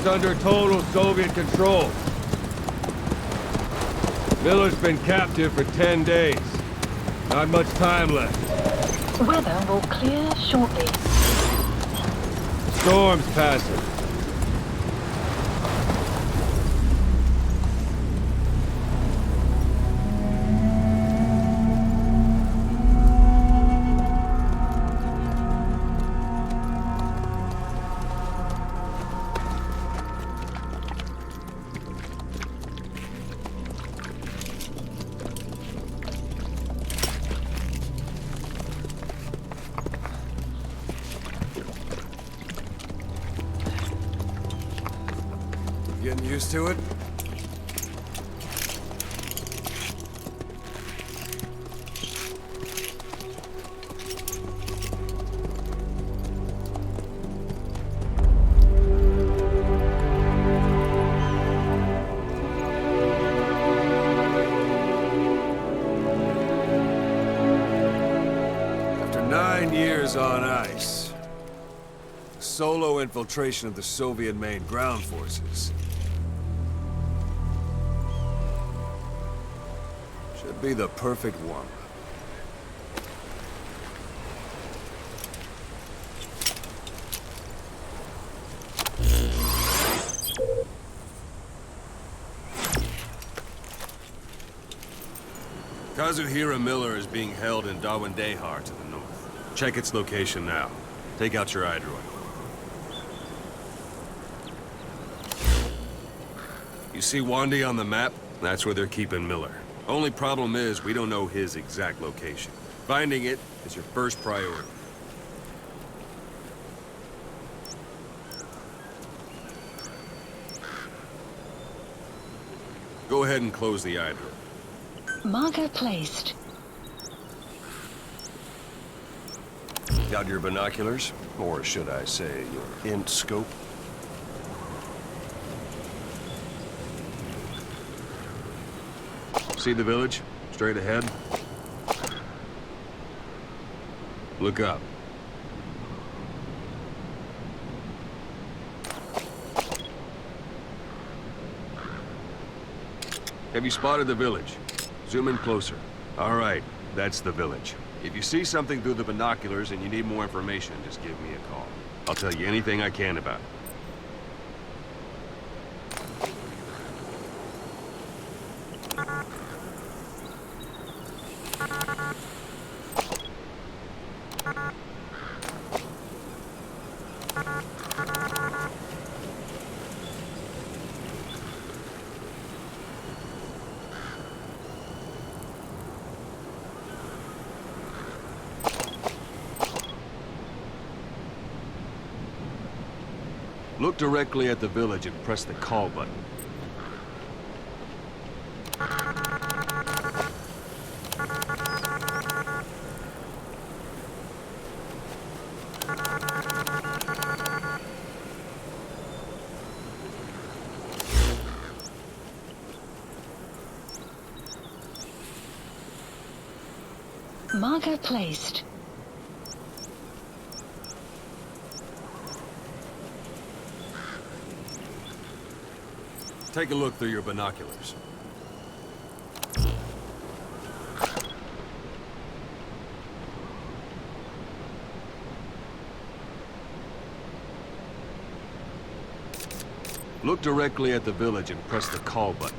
is under total Soviet control. Miller's been captive for 10 days. Not much time left. Weather will clear shortly. Storm's passing. Getting used to it? After 9 years on ice, solo infiltration of the Soviet main ground forces. Should be the perfect one. Kazuhira Miller is being held in Dawandehar to the north. Check its location now. Take out your iDroid. You see Wandy on the map? That's where they're keeping Miller. Only problem is, we don't know his exact location. Finding it is your first priority. Go ahead and close the iDroid. Marker placed. Got your binoculars? Or should I say, your int scope? See the village? Straight ahead? Look up. Have you spotted the village? Zoom in closer. All right, that's the village. If you see something through the binoculars and you need more information, just give me a call. I'll tell you anything I can about it. Look directly at the village and press the call button. Marker placed. Take a look through your binoculars. Look directly at the village and press the call button.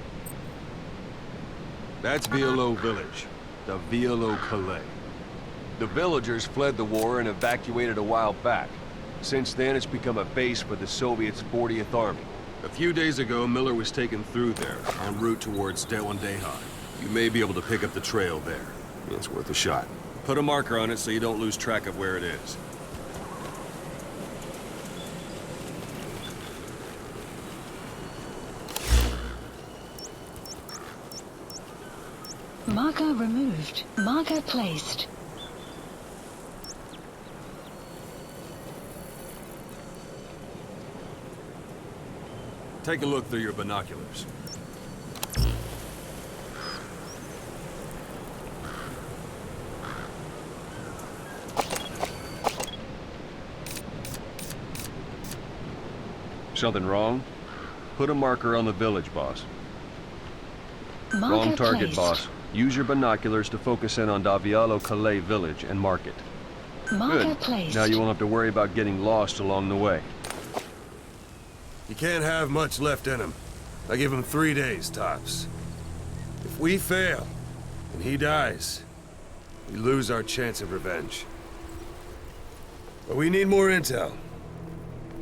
That's Violo Village, the Violo Calais. The villagers fled the war and evacuated a while back. Since then, it's become a base for the Soviets' 40th Army. A few days ago, Miller was taken through there, en route towards Dawandehar. You may be able to pick up the trail there. It's worth a shot. Put a marker on it so you don't lose track of where it is. Marker removed. Marker placed. Take a look through your binoculars. Something wrong? Put a marker on the village, boss. Marker Wrong target, placed. boss. Use your binoculars to focus in on Davialo Calais village and mark it. Marker Good. placed. Now you won't have to worry about getting lost along the way. You can't have much left in him. I give him 3 days, tops. If we fail, and he dies, we lose our chance of revenge. But we need more intel.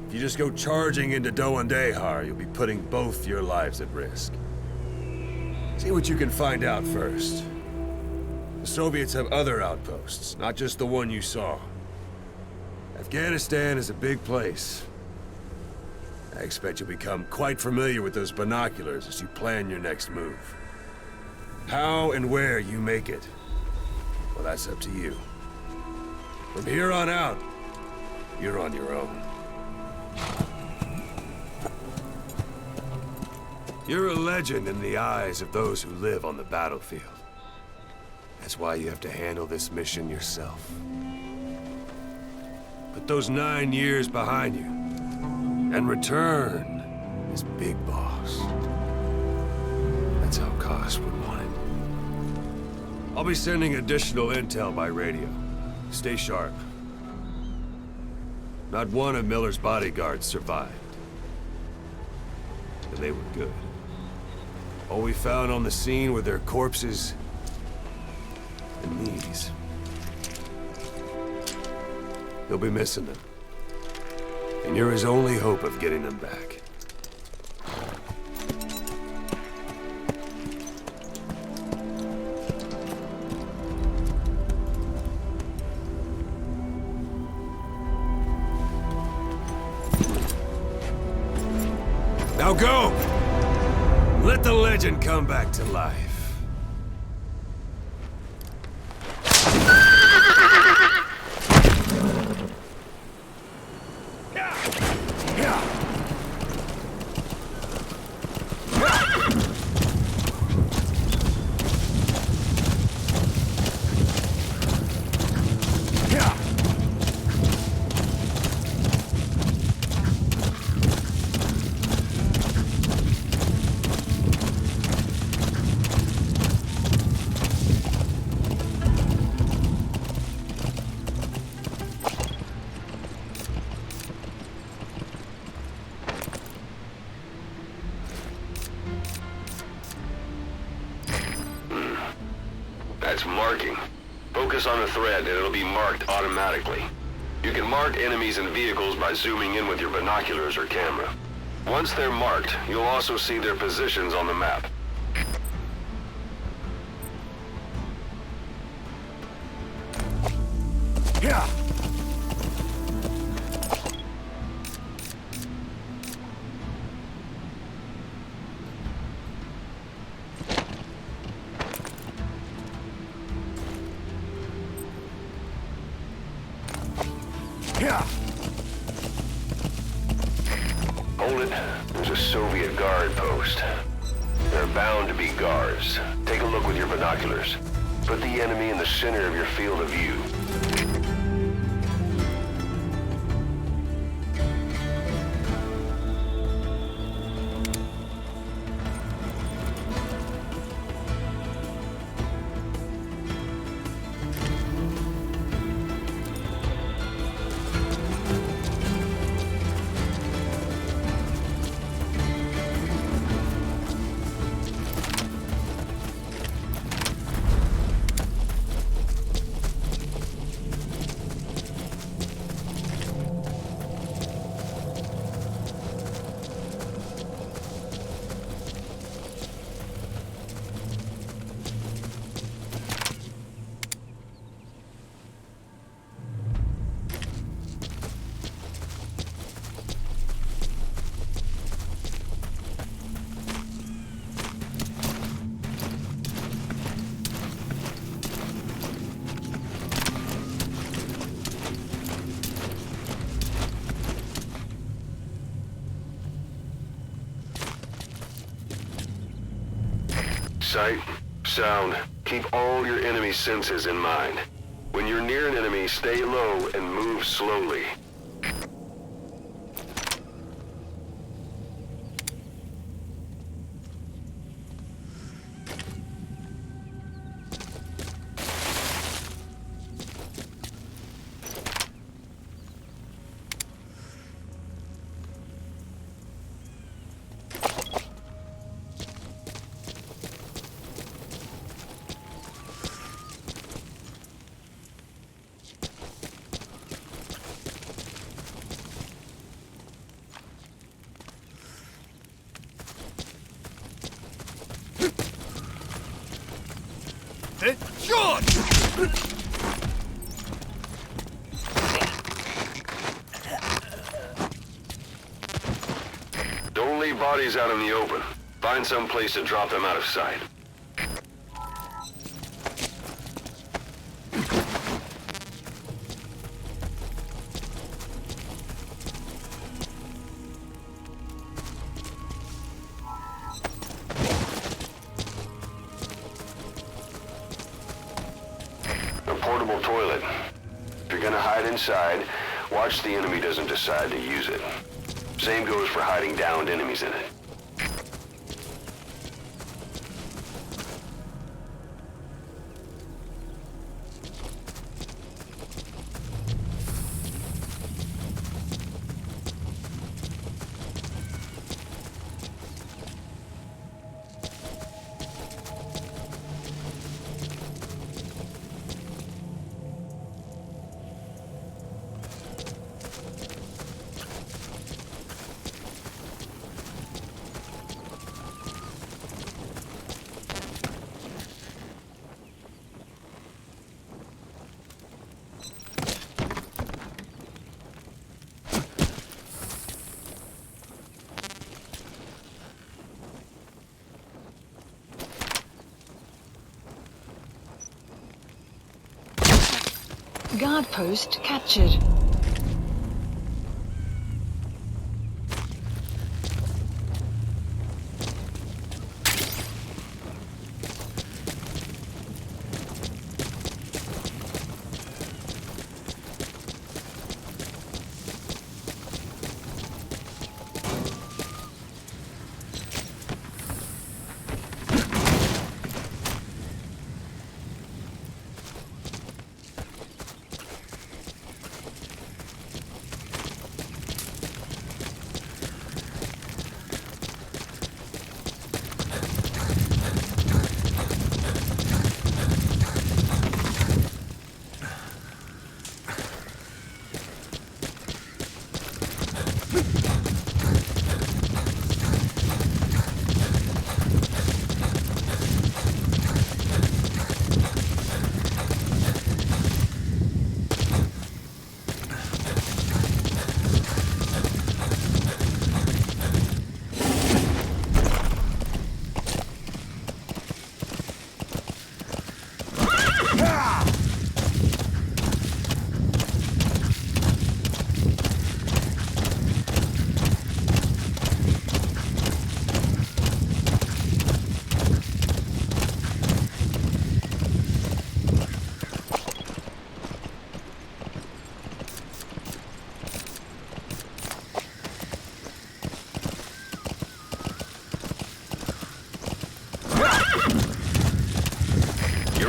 If you just go charging into Doandehar, you'll be putting both your lives at risk. See what you can find out first. The Soviets have other outposts, not just the one you saw. Afghanistan is a big place. I expect you'll become quite familiar with those binoculars as you plan your next move. How and where you make it, well, that's up to you. From here on out, you're on your own. You're a legend in the eyes of those who live on the battlefield. That's why you have to handle this mission yourself. Put those 9 years behind you, and return as Big Boss. That's how Koss would want it. I'll be sending additional intel by radio. Stay sharp. Not one of Miller's bodyguards survived. And they were good. All we found on the scene were their corpses and these. You'll be missing them. And you're his only hope of getting them back. Now go! Let the legend come back to life. That's marking. Focus on a thread and it'll be marked automatically. You can mark enemies and vehicles by zooming in with your binoculars or camera. Once they're marked, you'll also see their positions on the map. Yeah. Hold it. There's a Soviet guard post. They're bound to be guards. Take a look with your binoculars. Put the enemy in the center of your field of view. Sight, sound, keep all your enemy senses in mind. When you're near an enemy, stay low and move slowly. Don't leave bodies out in the open. Find some place to drop them out of sight. A portable toilet. If you're gonna hide inside, watch the enemy doesn't decide to use it. Same goes for hiding downed enemies in it. Guard post captured.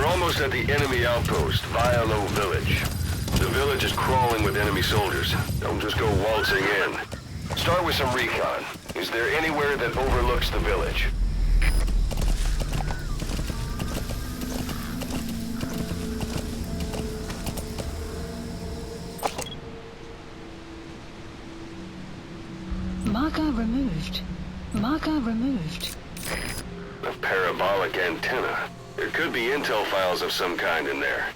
Almost at the enemy outpost, Vialo Village. The village is crawling with enemy soldiers. Don't just go waltzing in. Start with some recon. Is there anywhere that overlooks the village? Marker removed. Marker removed. A parabolic antenna. There could be intel files of some kind in there.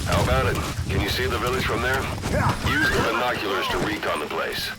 How about it? Can you see the village from there? Use the binoculars to recon the place.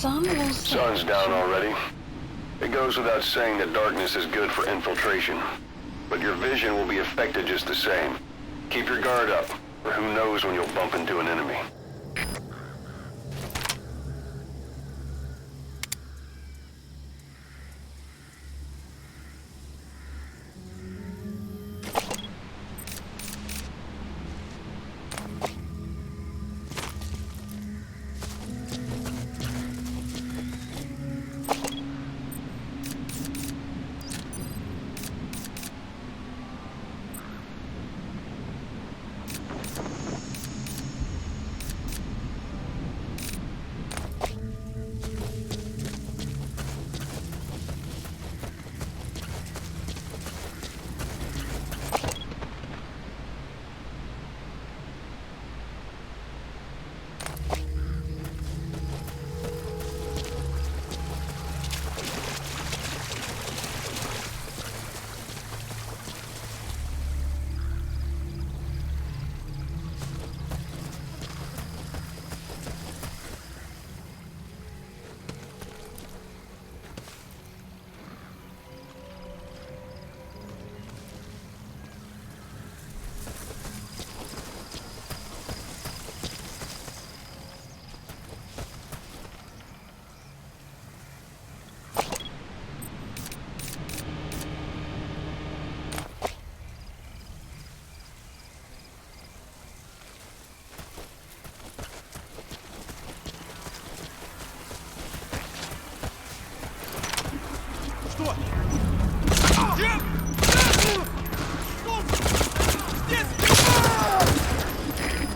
Some will say... Sun's down already. It goes without saying that darkness is good for infiltration. But your vision will be affected just the same. Keep your guard up, or who knows when you'll bump into an enemy.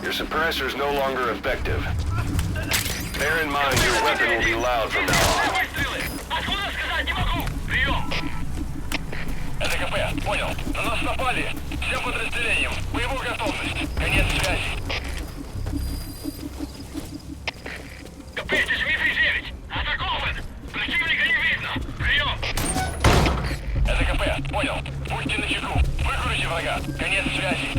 Your suppressor's no longer effective. Bear in mind your weapon will be loud from now on. Это КП, понял. На нас напали. Всем подразделениям. Боевую готовность. Конец связи. КП, здесь Дмитрий 9. Атакован. Противника не видно. Прием. Это КП, понял. Будьте начеку. Выкурите врага. Конец связи.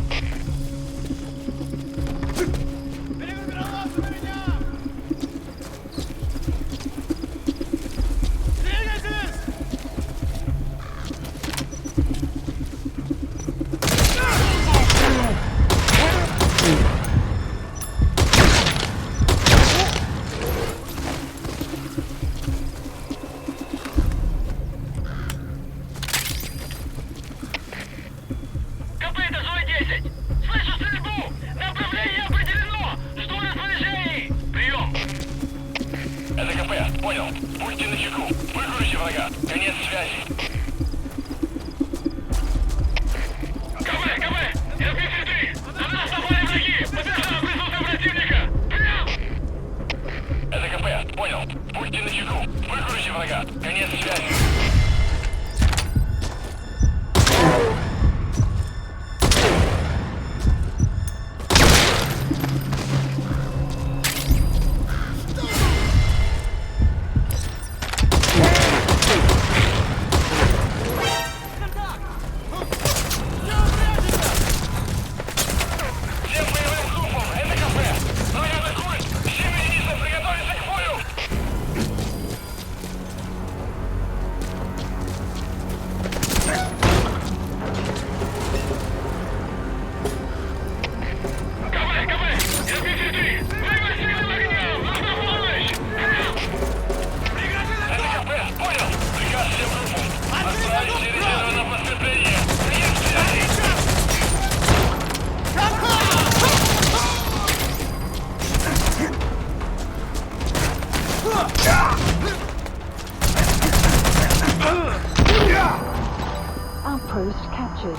Outpost captured.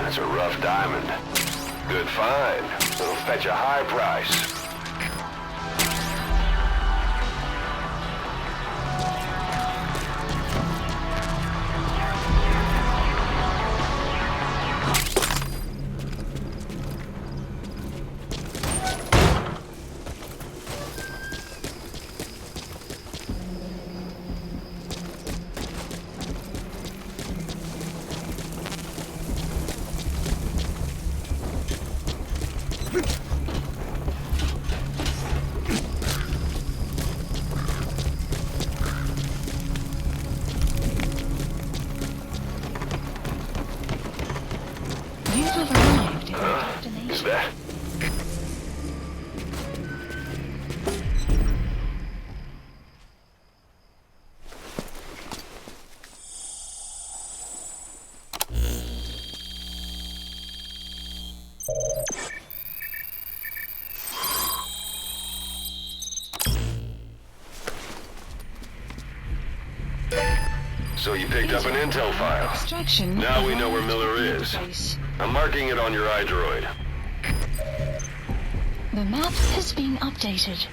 That's a rough diamond. Good find. It'll fetch a high price. So you picked up an intel file. Extraction. Now we know where Miller is. Database. I'm marking it on your iDroid. The map has been updated.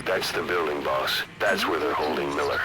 That's the building, boss. That's where they're holding Miller.